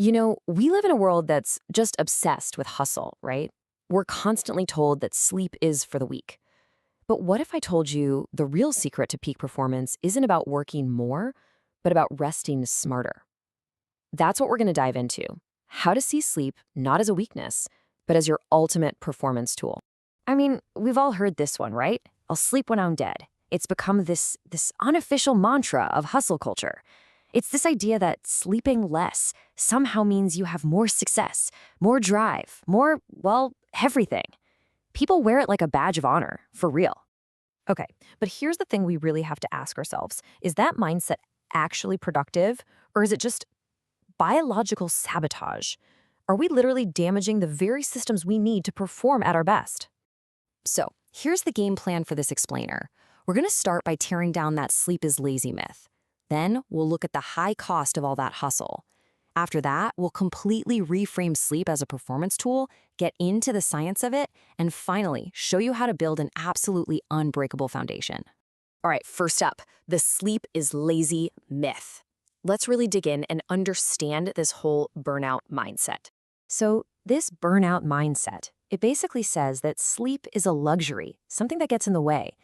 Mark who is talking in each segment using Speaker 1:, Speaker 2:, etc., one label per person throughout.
Speaker 1: We live in a world that's just obsessed with hustle, right? We're constantly told that sleep is for the weak. But what if I told you the real secret to peak performance isn't about working more, but about resting smarter? That's what we're going to dive into. How to see sleep not as a weakness, but as your ultimate performance tool. I mean, we've all heard this one, right? I'll sleep when I'm dead. It's become this unofficial mantra of hustle culture. It's this idea that sleeping less somehow means you have more success, more drive, more, well, everything. People wear it like a badge of honor, for real. Okay, but here's the thing we really have to ask ourselves. Is that mindset actually productive, or is it just biological sabotage? Are we literally damaging the very systems we need to perform at our best? So, here's the game plan for this explainer. We're going to start by tearing down that sleep is lazy myth. Then, we'll look at the high cost of all that hustle. After that, we'll completely reframe sleep as a performance tool, get into the science of it, and finally, show you how to build an absolutely unbreakable foundation. All right, first up, the sleep is lazy myth. Let's really dig in and understand this whole burnout mindset. So, this burnout mindset, it basically says that sleep is a luxury, something that gets in the way.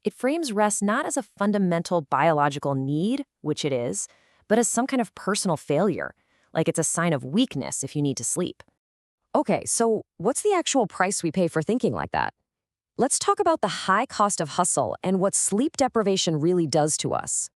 Speaker 1: It frames rest not as a fundamental biological need, which it is, but as some kind of personal failure, like it's a sign of weakness if you need to sleep. Okay, so what's the actual price we pay for thinking like that? Let's talk about the high cost of hustle and what sleep deprivation really does to us.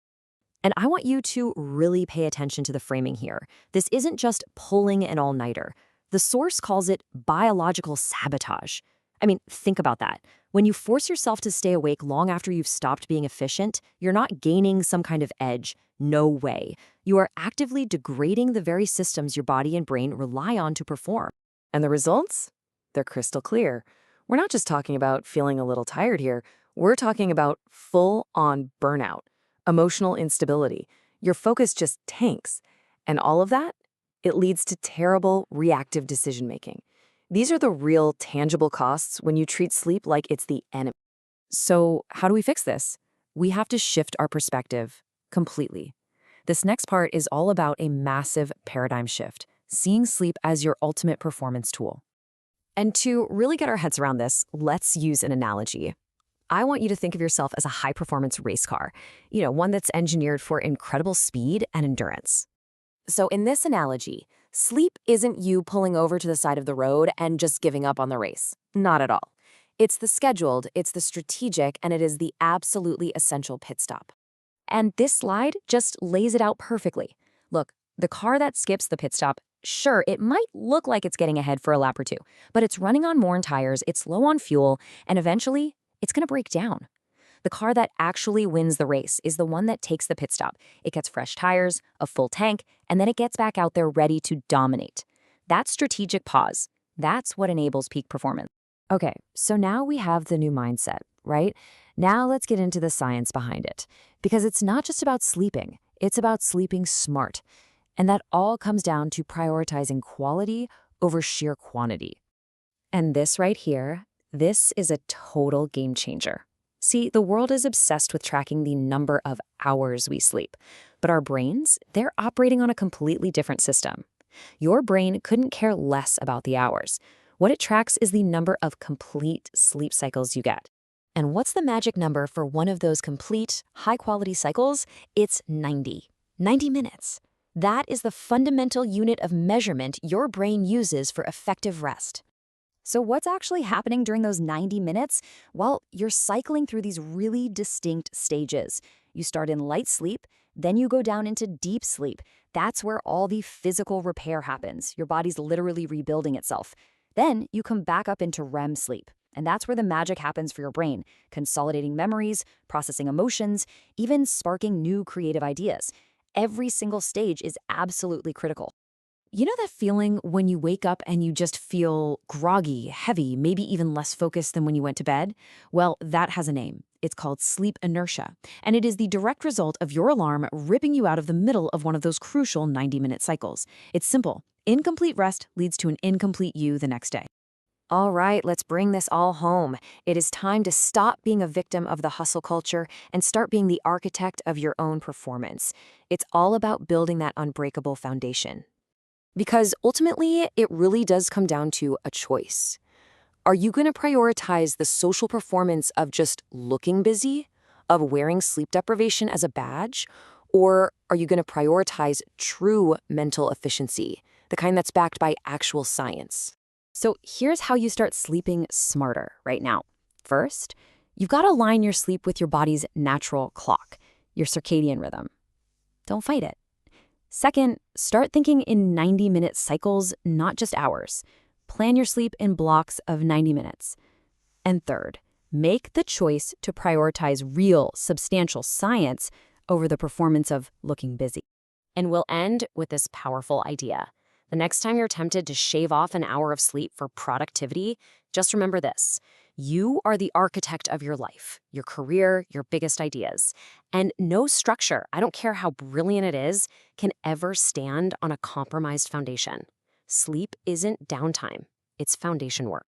Speaker 1: And I want you to really pay attention to the framing here. This isn't just pulling an all-nighter. The source calls it biological sabotage. I mean, think about that. When you force yourself to stay awake long after you've stopped being efficient, you're not gaining some kind of edge. No way. You are actively degrading the very systems your body and brain rely on to perform. And the results? They're crystal clear. We're not just talking about feeling a little tired here. We're talking about full-on burnout, emotional instability. Your focus just tanks. And all of that? It leads to terrible reactive decision-making. These are the real tangible costs when you treat sleep like it's the enemy. So how do we fix this? We have to shift our perspective completely. This next part is all about a massive paradigm shift, seeing sleep as your ultimate performance tool. And to really get our heads around this, let's use an analogy. I want you to think of yourself as a high-performance race car, one that's engineered for incredible speed and endurance. So in this analogy, sleep isn't you pulling over to the side of the road and just giving up on the race. Not at all. It's the scheduled, it's the strategic, and it is the absolutely essential pit stop. And this slide just lays it out perfectly. Look, the car that skips the pit stop, sure, it might look like it's getting ahead for a lap or two, but it's running on worn tires, it's low on fuel, and eventually, it's going to break down. The car that actually wins the race is the one that takes the pit stop. It gets fresh tires, a full tank, and then it gets back out there ready to dominate. That strategic pause, that's what enables peak performance. Okay, so now we have the new mindset, right? Now let's get into the science behind it. Because it's not just about sleeping, it's about sleeping smart. And that all comes down to prioritizing quality over sheer quantity. And this right here, this is a total game changer. See, the world is obsessed with tracking the number of hours we sleep, but our brains, they're operating on a completely different system. Your brain couldn't care less about the hours. What it tracks is the number of complete sleep cycles you get. And what's the magic number for one of those complete, high-quality cycles? It's 90. 90 minutes. That is the fundamental unit of measurement your brain uses for effective rest. So what's actually happening during those 90 minutes? Well, you're cycling through these really distinct stages. You start in light sleep, then you go down into deep sleep. That's where all the physical repair happens. Your body's literally rebuilding itself. Then you come back up into REM sleep. And that's where the magic happens for your brain, consolidating memories, processing emotions, even sparking new creative ideas. Every single stage is absolutely critical. You know that feeling when you wake up and you just feel groggy, heavy, maybe even less focused than when you went to bed? Well, that has a name. It's called sleep inertia, and it is the direct result of your alarm ripping you out of the middle of one of those crucial 90-minute cycles. It's simple. Incomplete rest leads to an incomplete you the next day. All right, let's bring this all home. It is time to stop being a victim of the hustle culture and start being the architect of your own performance. It's all about building that unbreakable foundation. Because ultimately, it really does come down to a choice. Are you going to prioritize the social performance of just looking busy, of wearing sleep deprivation as a badge? Or are you going to prioritize true mental efficiency, the kind that's backed by actual science? So here's how you start sleeping smarter right now. First, you've got to align your sleep with your body's natural clock, your circadian rhythm. Don't fight it. Second, start thinking in 90-minute cycles, not just hours. Plan your sleep in blocks of 90 minutes. And third, make the choice to prioritize real, substantial science over the performance of looking busy. And we'll end with this powerful idea. The next time you're tempted to shave off an hour of sleep for productivity, just remember this. You are the architect of your life, your career, your biggest ideas. And no structure, I don't care how brilliant it is, can ever stand on a compromised foundation. Sleep isn't downtime, it's foundation work.